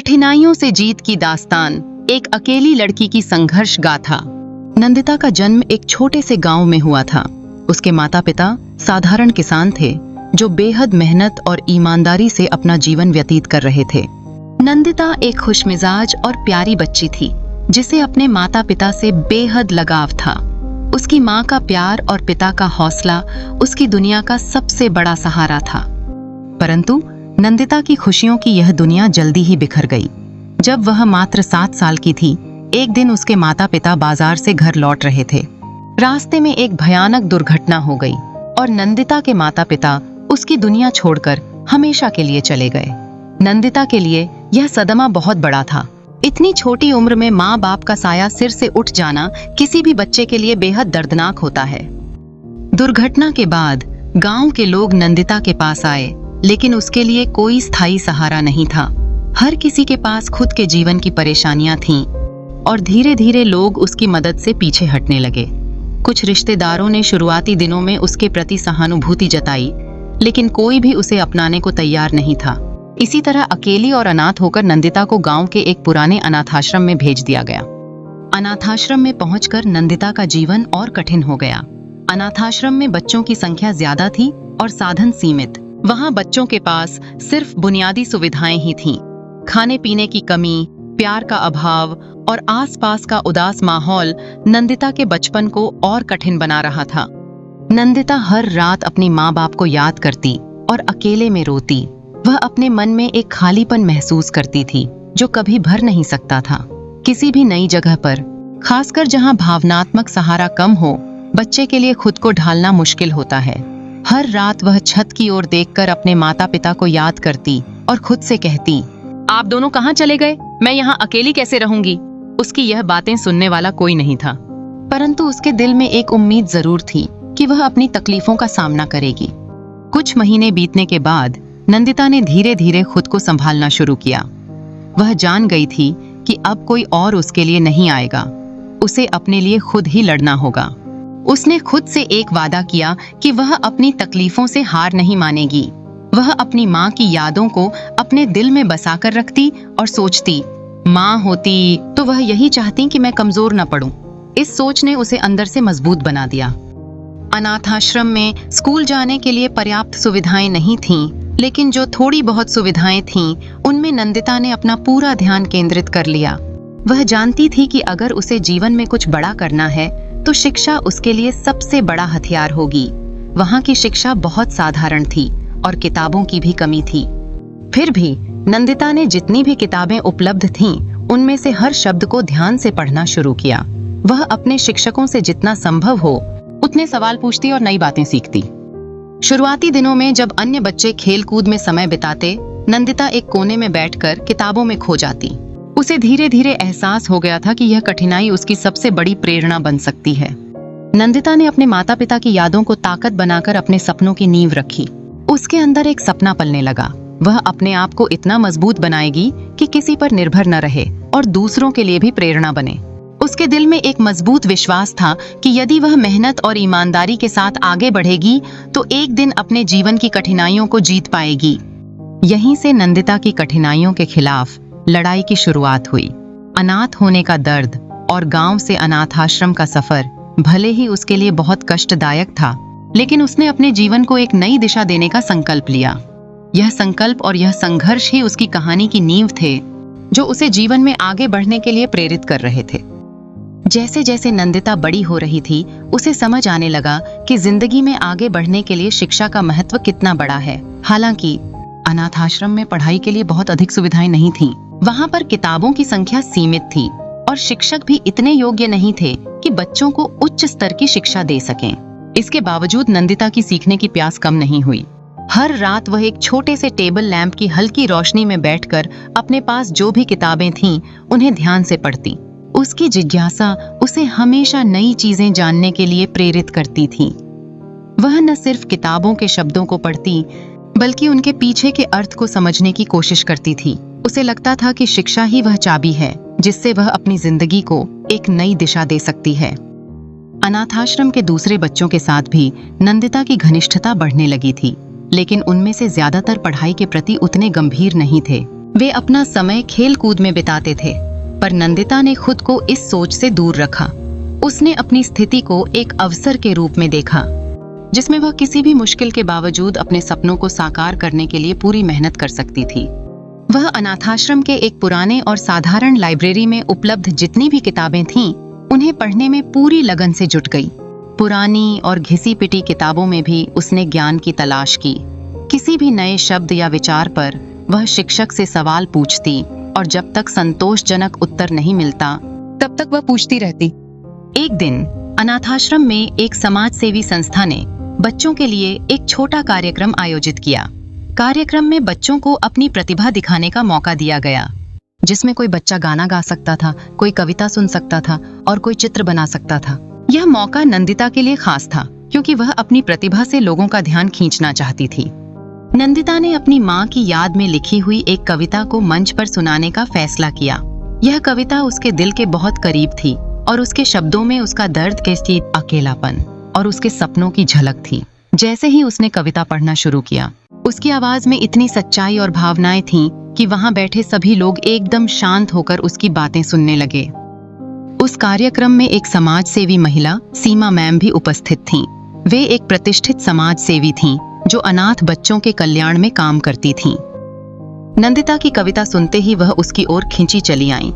कठिनाइयों से जीत की दास्तान, एक अकेली लड़की की संघर्ष गाथा। नंदिता का जन्म एक छोटे से गांव में हुआ था। उसके माता पिता साधारण किसान थे जो बेहद मेहनत और ईमानदारी से अपना जीवन व्यतीत कर रहे थे। नंदिता एक खुशमिजाज और प्यारी बच्ची थी जिसे अपने माता पिता से बेहद लगाव था। उसकी माँ का प्यार और पिता का हौसला उसकी दुनिया का सबसे बड़ा सहारा था। परंतु नंदिता की खुशियों की यह दुनिया जल्दी ही बिखर गई। जब वह मात्र 7 साल की थी, एक दिन उसके माता पिता बाजार से घर लौट रहे थे। रास्ते में एक भयानक दुर्घटना हो गई और नंदिता के माता पिता उसकी दुनिया छोड़कर हमेशा के लिए चले गए। नंदिता के लिए यह सदमा बहुत बड़ा था। इतनी छोटी उम्र में माँ बाप का साया सिर से उठ जाना किसी भी बच्चे के लिए बेहद दर्दनाक होता है। दुर्घटना के बाद गांव के लोग नंदिता के पास आए, लेकिन उसके लिए कोई स्थायी सहारा नहीं था। हर किसी के पास खुद के जीवन की परेशानियां थीं और धीरे धीरे लोग उसकी मदद से पीछे हटने लगे। कुछ रिश्तेदारों ने शुरुआती दिनों में उसके प्रति सहानुभूति जताई, लेकिन कोई भी उसे अपनाने को तैयार नहीं था। इसी तरह अकेली और अनाथ होकर नंदिता को गांव के एक पुराने अनाथाश्रम में भेज दिया गया। अनाथाश्रम में पहुंचकर नंदिता का जीवन और कठिन हो गया। अनाथाश्रम में बच्चों की संख्या ज्यादा थी और साधन सीमित। वहां बच्चों के पास सिर्फ बुनियादी सुविधाएं ही थीं। खाने पीने की कमी, प्यार का अभाव और आसपास का उदास माहौल नंदिता के बचपन को और कठिन बना रहा था। नंदिता हर रात अपनी माँ बाप को याद करती और अकेले में रोती। वह अपने मन में एक खालीपन महसूस करती थी जो कभी भर नहीं सकता था। किसी भी नई जगह पर, खासकर जहां भावनात्मक सहारा कम हो, बच्चे के लिए खुद को ढालना मुश्किल होता है। हर रात वह छत की ओर देखकर अपने माता पिता को याद करती और खुद से कहती, आप दोनों कहाँ चले गए? मैं यहाँ अकेली कैसे रहूंगी? उसकी यह बातें सुनने वाला कोई नहीं था, परंतु उसके दिल में एक उम्मीद जरूर थी कि वह अपनी तकलीफों का सामना करेगी। कुछ महीने बीतने के बाद नंदिता ने धीरे धीरे खुद को संभालना शुरू किया। वह जान गई थी कि अब कोई और उसके लिए नहीं आएगा। उसे अपने लिए खुद ही लड़ना होगा। उसने खुद से एक वादा किया कि वह अपनी तकलीफों से हार नहीं मानेगी। वह अपनी माँ की यादों को अपने दिल में बसाकर रखती और सोचती, माँ होती तो वह यही चाहती कि मैं कमजोर न पड़ूं। इस सोच ने उसे अंदर से मजबूत बना दिया। अनाथाश्रम में स्कूल जाने के लिए पर्याप्त सुविधाएं नहीं थीं, लेकिन जो थोड़ी बहुत सुविधाएं थीं, उनमें नंदिता ने अपना पूरा ध्यान केंद्रित कर लिया। वह जानती थी कि अगर उसे जीवन में कुछ बड़ा करना है तो शिक्षा उसके लिए सबसे बड़ा हथियार होगी। वहां की शिक्षा बहुत साधारण थी और किताबों की भी कमी थी। फिर भी नंदिता ने जितनी भी किताबें उपलब्ध थीं, उनमें से हर शब्द को ध्यान से पढ़ना शुरू किया। वह अपने शिक्षकों से जितना संभव हो उतने सवाल पूछती और नई बातें सीखती। शुरुआती दिनों में जब अन्य बच्चे खेल कूद में समय बिताते, नंदिता एक कोने में बैठकर किताबों में खो जाती। उसे धीरे धीरे एहसास हो गया था कि यह कठिनाई उसकी सबसे बड़ी प्रेरणा बन सकती है। नंदिता ने अपने माता पिता की यादों को ताकत बनाकर अपने सपनों की नींव रखी। उसके अंदर एक सपना पलने लगा। वह अपने आप को इतना मजबूत बनाएगी कि किसी पर निर्भर न रहे और दूसरों के लिए भी प्रेरणा बने। उसके दिल में एक मजबूत विश्वास था कि यदि वह मेहनत और ईमानदारी के साथ आगे बढ़ेगी तो एक दिन अपने जीवन की कठिनाइयों को जीत पाएगी। यहीं से नंदिता की कठिनाइयों के खिलाफ लड़ाई की शुरुआत हुई। अनाथ होने का दर्द और गांव से अनाथाश्रम का सफर भले ही उसके लिए बहुत कष्टदायक था, लेकिन उसने अपने जीवन को एक नई दिशा देने का संकल्प लिया। यह संकल्प और यह संघर्ष ही उसकी कहानी की नींव थे, जो उसे जीवन में आगे बढ़ने के लिए प्रेरित कर रहे थे। जैसे जैसे नंदिता बड़ी हो रही थी, उसे समझ आने लगा कि जिंदगी में आगे बढ़ने के लिए शिक्षा का महत्व कितना बड़ा है। हालांकि अनाथाश्रम में पढ़ाई के लिए बहुत अधिक सुविधाएं नहीं थीं। वहां पर किताबों की संख्या सीमित थी और शिक्षक भी इतने योग्य नहीं थे कि बच्चों को उच्च स्तर की शिक्षा दे सकें। इसके बावजूद नंदिता की सीखने की प्यास कम नहीं हुई। हर रात वह एक छोटे से टेबल लैंप की हल्की रोशनी में बैठकर अपने पास जो भी किताबें थीं, उन्हें ध्यान से पढ़ती। उसकी जिज्ञासा उसे हमेशा नई चीजें जानने के लिए प्रेरित करती थी। वह न सिर्फ किताबों के शब्दों को पढ़ती, बल्कि उनके पीछे के अर्थ को समझने की कोशिश करती थी। उसे लगता था कि शिक्षा ही वह चाबी है जिससे वह अपनी जिंदगी को एक नई दिशा दे सकती है। अनाथाश्रम के दूसरे बच्चों के साथ भी नंदिता की घनिष्ठता बढ़ने लगी थी, लेकिन उनमें से ज्यादातर पढ़ाई के प्रति उतने गंभीर नहीं थे। वे अपना समय खेल कूद में बिताते थे, पर नंदिता ने खुद को इस सोच से दूर रखा। उसने अपनी स्थिति को एक अवसर के रूप में देखा, जिसमें वह किसी भी मुश्किल के बावजूद अपने सपनों को साकार करने के लिए पूरी मेहनत कर सकती थी। वह अनाथाश्रम के एक पुराने और साधारण लाइब्रेरी में उपलब्ध जितनी भी किताबें थीं, उन्हें पढ़ने में पूरी लगन से जुट गई। पुरानी और घिसी पिटी किताबों में भी उसने ज्ञान की तलाश की। किसी भी नए शब्द या विचार पर वह शिक्षक से सवाल पूछती और जब तक संतोषजनक उत्तर नहीं मिलता तब तक वह पूछती रहती। एक दिन अनाथाश्रम में एक समाज सेवी संस्था ने बच्चों के लिए एक छोटा कार्यक्रम आयोजित किया। कार्यक्रम में बच्चों को अपनी प्रतिभा दिखाने का मौका दिया गया, जिसमें कोई बच्चा गाना गा सकता था, कोई कविता सुन सकता था और कोई चित्र बना सकता था। यह मौका नंदिता के लिए खास था, क्योंकि वह अपनी प्रतिभा से लोगों का ध्यान खींचना चाहती थी। नंदिता ने अपनी माँ की याद में लिखी हुई एक कविता को मंच पर सुनाने का फैसला किया। यह कविता उसके दिल के बहुत करीब थी और उसके शब्दों में उसका दर्द के अकेलापन और उसके सपनों की झलक थी। जैसे ही उसने कविता पढ़ना शुरू किया, उसकी आवाज में इतनी सच्चाई और भावनाएं थीं कि वहां बैठे सभी लोग एकदम शांत होकर उसकी बातें सुनने लगे। उस कार्यक्रम में एक समाज सेवी महिला सीमा मैम भी उपस्थित थीं। वे एक प्रतिष्ठित समाज सेवी थीं जो अनाथ बच्चों के कल्याण में काम करती थीं। नंदिता की कविता सुनते ही वह उसकी ओर खींची चली आईं।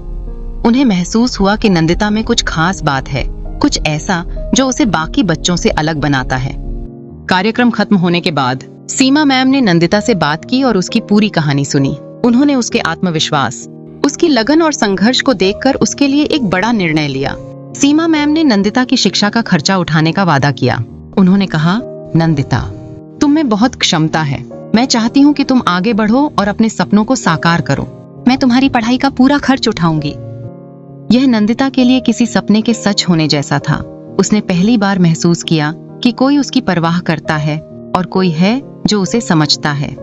उन्हें महसूस हुआ कि नंदिता में कुछ खास बात है, कुछ ऐसा जो उसे बाकी बच्चों से अलग बनाता है। कार्यक्रम खत्म होने के बाद सीमा मैम ने नंदिता से बात की और उसकी पूरी कहानी सुनी। उन्होंने उसके आत्मविश्वास, उसकी लगन और संघर्ष को देखकर उसके लिए एक बड़ा निर्णय लिया। सीमा मैम ने नंदिता की शिक्षा का खर्चा उठाने का वादा किया। उन्होंने कहा, नंदिता, तुम में बहुत क्षमता है। मैं चाहती हूँ कि तुम आगे बढ़ो और अपने सपनों को साकार करो। मैं तुम्हारी पढ़ाई का पूरा खर्च उठाऊंगी। यह नंदिता के लिए किसी सपने के सच होने जैसा था। उसने पहली बार महसूस किया कि कोई उसकी परवाह करता है और कोई है जो उसे समझता है।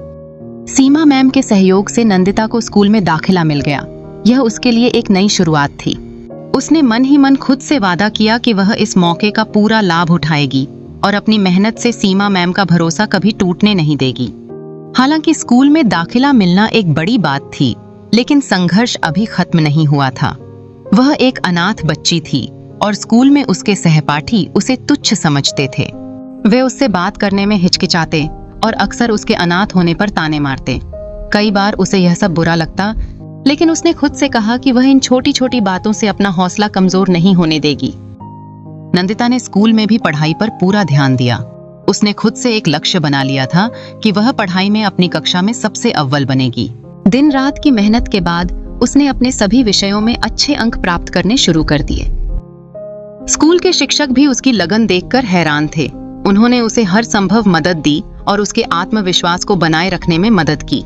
सीमा मैम के सहयोग से नंदिता को स्कूल में दाखिला मिल गया। यह उसके लिए एक नई शुरुआत थी। उसने मन ही मन खुद से वादा किया कि वह इस मौके का पूरा लाभ उठाएगी और अपनी मेहनत से सीमा मैम का भरोसा कभी टूटने नहीं देगी। हालांकि स्कूल में दाखिला मिलना एक बड़ी बात थी, लेकिन संघर्ष अभी खत्म नहीं हुआ था। वह एक अनाथ बच्ची थी और स्कूल में उसके सहपाठी उसे तुच्छ समझते थे। वे उससे बात करने में हिचकिचाते और अक्सर उसके अनाथ होने पर ताने मारते। कई बार उसे यह सब बुरा लगता, लेकिन उसने खुद से कहा कि वह इन छोटी छोटी बातों से अपना हौसला कमजोर नहीं होने देगी। नंदिता ने स्कूल में भी पढ़ाई पर पूरा ध्यान दिया। उसने खुद से एक लक्ष्य बना लिया था कि वह पढ़ाई में अपनी कक्षा में सबसे अव्वल बनेगी। दिन रात की मेहनत के बाद उसने अपने सभी विषयों में अच्छे अंक प्राप्त करने शुरू कर दिए। स्कूल के शिक्षक भी उसकी लगन देखकर हैरान थे। उन्होंने उसे हर संभव मदद दी और उसके आत्मविश्वास को बनाए रखने में मदद की।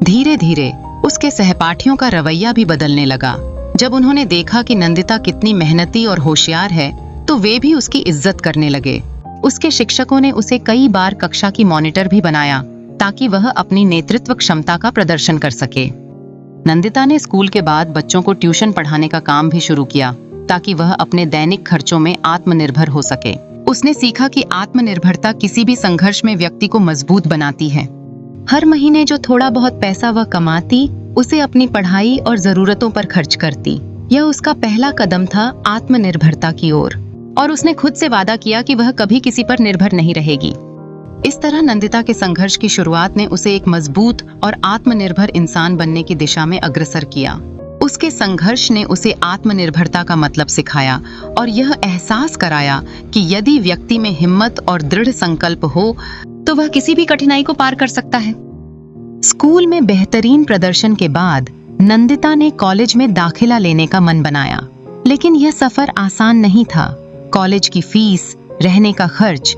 धीरे धीरे उसके सहपाठियों का रवैया भी बदलने लगा। जब उन्होंने देखा कि नंदिता कितनी मेहनती और होशियार है, तो वे भी उसकी इज्जत करने लगे। उसके शिक्षकों ने उसे कई बार कक्षा की मॉनिटर भी बनाया, ताकि वह अपनी नेतृत्व क्षमता का प्रदर्शन कर सके। नंदिता ने स्कूल के बाद बच्चों को ट्यूशन पढ़ाने का काम भी शुरू किया, ताकि वह अपने दैनिक खर्चों में आत्मनिर्भर हो सके। उसने सीखा कि आत्मनिर्भरता किसी भी संघर्ष में व्यक्ति को मजबूत बनाती है। हर महीने जो थोड़ा बहुत पैसा वह कमाती, उसे अपनी पढ़ाई और जरूरतों पर खर्च करती। यह उसका पहला कदम था आत्मनिर्भरता की ओर, और उसने खुद से वादा किया कि वह कभी किसी पर निर्भर नहीं रहेगी। इस तरह नंदिता के संघर्ष की शुरुआत ने उसे एक मजबूत और आत्मनिर्भर इंसान बनने की दिशा में अग्रसर किया। उसके संघर्ष ने उसे आत्मनिर्भरता का मतलब सिखाया और यह एहसास कराया कि यदि व्यक्ति में हिम्मत और दृढ़ संकल्प हो तो वह किसी भी कठिनाई को पार कर सकता है। स्कूल में बेहतरीन प्रदर्शन के बाद नंदिता ने कॉलेज में दाखिला लेने का मन बनाया, लेकिन यह सफर आसान नहीं था। कॉलेज की फीस, रहने का खर्च,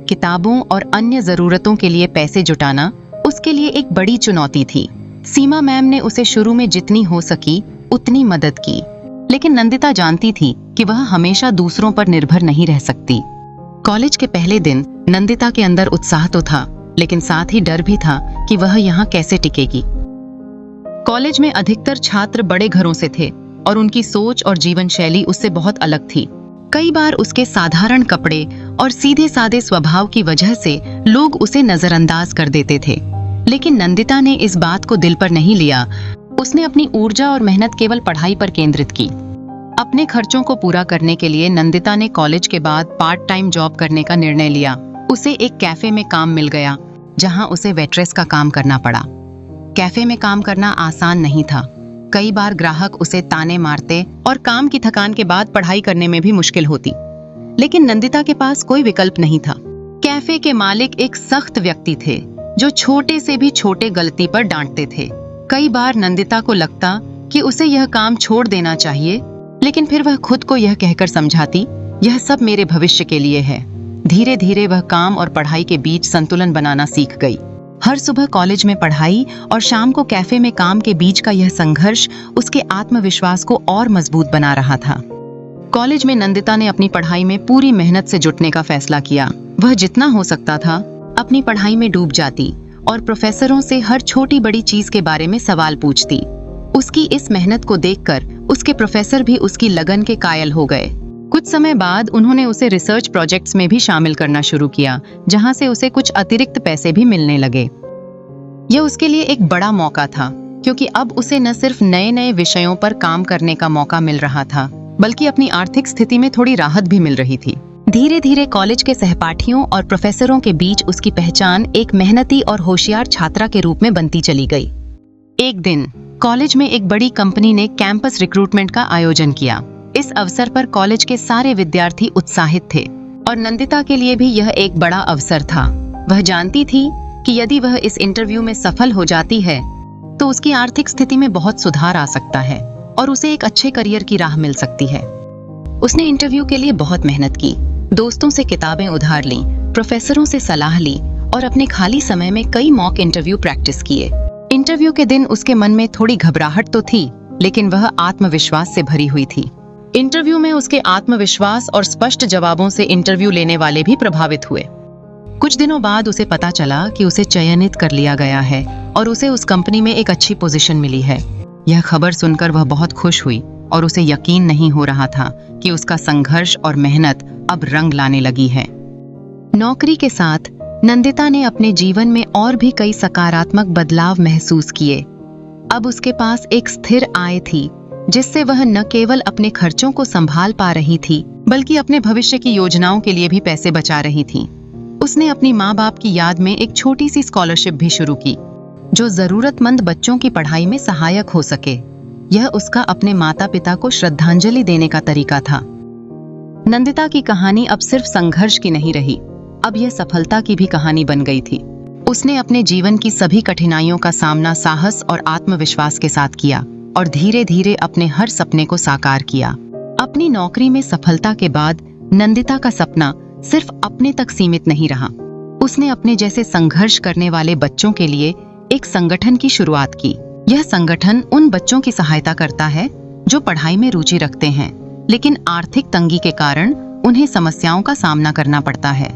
किताबों और अन्य जरूरतों के लिए पैसे जुटाना उसके लिए एक बड़ी चुनौती थी। सीमा मैम ने उसे शुरू में जितनी हो सकी उतनी मदद की, लेकिन नंदिता जानती थी कि वह हमेशा दूसरों पर निर्भर नहीं रह सकती। कॉलेज के पहले दिन नंदिता के अंदर उत्साह तो था, लेकिन साथ ही डर भी था कि वह यहाँ कैसे टिकेगी। कॉलेज में अधिकतर छात्र बड़े घरों से थे और उनकी सोच और जीवन शैली उससे बहुत अलग थी। कई बार उसके साधारण कपड़े और सीधे साधे स्वभाव की वजह से लोग उसे नजरअंदाज कर देते थे। लेकिन नंदिता ने इस बात को दिल पर नहीं लिया। उसने अपनी ऊर्जा और मेहनत केवल पढ़ाई पर केंद्रित की। अपने खर्चों को पूरा करने के लिए नंदिता ने कॉलेज के बाद पार्ट टाइम जॉब करने का निर्णय लिया। उसे एक कैफे में काम मिल गया, जहां उसे वेट्रेस का काम करना पड़ा। कैफे में काम करना आसान नहीं था। कई बार ग्राहक उसे ताने मारते और काम की थकान के बाद पढ़ाई करने में भी मुश्किल होती। लेकिन नंदिता के पास कोई विकल्प नहीं था। कैफे के मालिक एक सख्त व्यक्ति थे, जो छोटे से भी छोटे गलती पर डांटते थे। कई बार नंदिता को लगता कि उसे यह काम छोड़ देना चाहिए, लेकिन फिर वह खुद को यह कहकर समझाती, यह सब मेरे भविष्य के लिए है। धीरे धीरे वह काम और पढ़ाई के बीच संतुलन बनाना सीख गई। हर सुबह कॉलेज में पढ़ाई और शाम को कैफे में काम के बीच का यह संघर्ष उसके आत्मविश्वास को और मजबूत बना रहा था। कॉलेज में नंदिता ने अपनी पढ़ाई में पूरी मेहनत से जुटने का फैसला किया। वह जितना हो सकता था अपनी पढ़ाई में डूब जाती और प्रोफेसरों से हर छोटी बड़ी चीज के बारे में सवाल पूछती। उसकी इस मेहनत को देखकर उसके प्रोफेसर भी उसकी लगन के कायल हो गए। कुछ समय बाद उन्होंने उसे रिसर्च प्रोजेक्ट्स में भी शामिल करना शुरू किया, जहां से उसे कुछ अतिरिक्त पैसे भी मिलने लगे। यह उसके लिए एक बड़ा मौका था, क्योंकि अब उसे न सिर्फ नए नए विषयों पर काम करने का मौका मिल रहा था, बल्कि अपनी आर्थिक स्थिति में थोड़ी राहत भी मिल रही थी। धीरे धीरे कॉलेज के सहपाठियों और प्रोफेसरों के बीच उसकी पहचान एक मेहनती और होशियार छात्रा के रूप में बनती चली गई। एक दिन कॉलेज में एक बड़ी कंपनी ने कैंपस रिक्रूटमेंट का आयोजन किया। इस अवसर पर कॉलेज के सारे विद्यार्थी उत्साहित थे और नंदिता के लिए भी यह एक बड़ा अवसर था। वह जानती थी कि यदि वह इस इंटरव्यू में सफल हो जाती है तो उसकी आर्थिक स्थिति में बहुत सुधार आ सकता है और उसे एक अच्छे करियर की राह मिल सकती है। उसने इंटरव्यू के लिए बहुत मेहनत की, दोस्तों से किताबें उधार लीं, प्रोफेसरों से सलाह ली और अपने खाली समय में कई मॉक इंटरव्यू प्रैक्टिस किए। इंटरव्यू के दिन उसके मन में थोड़ी घबराहट तो थी, लेकिन वह आत्मविश्वास से भरी हुई थी। इंटरव्यू में उसके आत्मविश्वास और स्पष्ट जवाबों से इंटरव्यू लेने वाले भी प्रभावित हुए। कुछ दिनों बाद उसे पता चला कि उसे चयनित कर लिया गया है और उसे उस कंपनी में एक अच्छी पोजीशन मिली है। यह खबर सुनकर वह बहुत खुश हुई और उसे यकीन नहीं हो रहा था कि उसका संघर्ष और मेहनत अब रंग लाने लगी है। नौकरी के साथ नंदिता ने अपने जीवन में और भी कई सकारात्मक बदलाव महसूस किए। अब उसके पास एक स्थिर आय थी, जिससे वह न केवल अपने खर्चों को संभाल पा रही थी, बल्कि अपने भविष्य की योजनाओं के लिए भी पैसे बचा रही थी। उसने अपनी माँ बाप की याद में एक छोटी सी स्कॉलरशिप भी शुरू की, जो जरूरतमंद बच्चों की पढ़ाई में सहायक हो सके। यह उसका अपने माता पिता को श्रद्धांजलि देने का तरीका था। नंदिता की कहानी अब सिर्फ संघर्ष की नहीं रही, अब यह सफलता की भी कहानी बन गई थी। उसने अपने जीवन की सभी कठिनाइयों का सामना साहस और आत्मविश्वास के साथ किया और धीरे धीरे अपने हर सपने को साकार किया। अपनी नौकरी में सफलता के बाद नंदिता का सपना सिर्फ अपने तक सीमित नहीं रहा। उसने अपने जैसे संघर्ष करने वाले बच्चों के लिए एक संगठन की शुरुआत की। यह संगठन उन बच्चों की सहायता करता है जो पढ़ाई में रुचि रखते हैं, लेकिन आर्थिक तंगी के कारण उन्हें समस्याओं का सामना करना पड़ता है।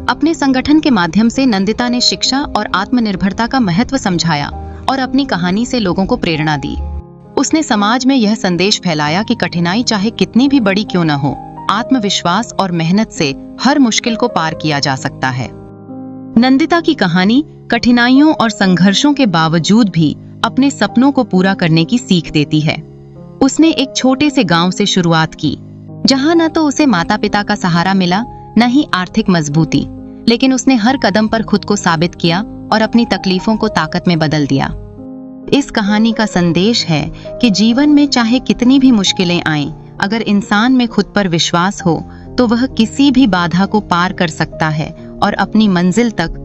अपने संगठन के माध्यम से नंदिता ने शिक्षा और आत्मनिर्भरता का महत्व समझाया और अपनी कहानी से लोगों को प्रेरणा दी। उसने समाज में यह संदेश फैलाया कि कठिनाई चाहे कितनी भी बड़ी क्यों न हो, आत्मविश्वास और मेहनत से हर मुश्किल को पार किया जा सकता है। नंदिता की कहानी कठिनाइयों और संघर्षों के बावजूद भी अपने सपनों को पूरा करने की सीख देती है। उसने एक छोटे से गांव से शुरुआत की, जहां न तो उसे माता पिता का सहारा मिला, न ही आर्थिक मजबूती, लेकिन उसने हर कदम पर खुद को साबित किया और अपनी तकलीफों को ताकत में बदल दिया। इस कहानी का संदेश है कि जीवन में चाहे कितनी भी मुश्किलें आएं, अगर इंसान में खुद पर विश्वास हो तो वह किसी भी बाधा को पार कर सकता है और अपनी मंजिल तक